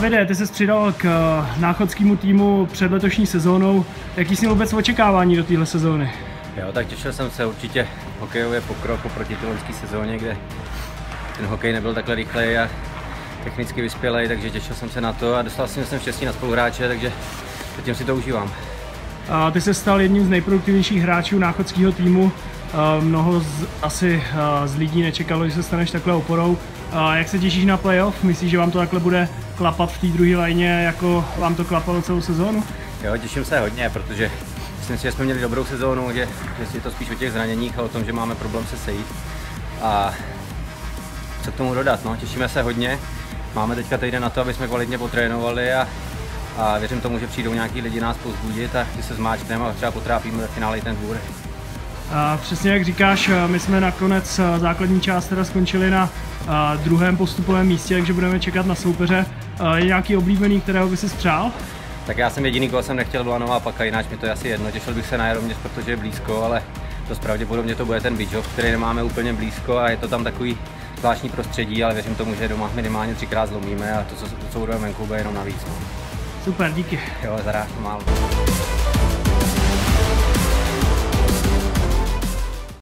Davide, ty jsi přidal k náchodskému týmu před letošní sezónou. Jaký jsi měl vůbec očekávání do téhle sezóny? Jo, tak těšil jsem se určitě hokejově pokrok oproti té loňské sezóně, kde ten hokej nebyl takhle rychlej a technicky vyspělej, takže těšil jsem se na to a dostal jsem štěstí na spoluhráče, takže zatím si to užívám. Ty se stal jedním z nejproduktivnějších hráčů náchodského týmu. Mnoho z lidí nečekalo, že se staneš takhle oporou. Jak se těšíš na playoff? Myslíš, že vám to takhle bude klapat v té druhé lajně, jako vám to klapalo celou sezónu? Jo, těším se hodně, protože myslím si, že jsme měli dobrou sezónu, že je to spíš o těch zraněních a o tom, že máme problém se sejít. A co k tomu dodat, no, těšíme se hodně. Máme teďka týden na to, aby jsme kvalitně potrénovali a věřím tomu, že přijdou nějaký lidi nás povzbudit a že se zmáčkneme a třeba potrápíme ve finále i ten dvůr. Přesně jak říkáš, my jsme nakonec základní část teda skončili na druhém postupovém místě, takže budeme čekat na soupeře. Je nějaký oblíbený, kterého by si přál? Tak já jsem jediný, koho jsem nechtěl, byla Nová Paka, jinak mi to je asi jedno. Těšil bych se na Jaroměř, protože je blízko, ale dost pravděpodobně to bude ten Bydžov, který nemáme úplně blízko a je to tam takový zvláštní prostředí, ale věřím tomu, že doma minimálně 3krát zlomíme a to, co budeme venku, bude jenom navíc. No. Super, díky. Jo, zaráž málo.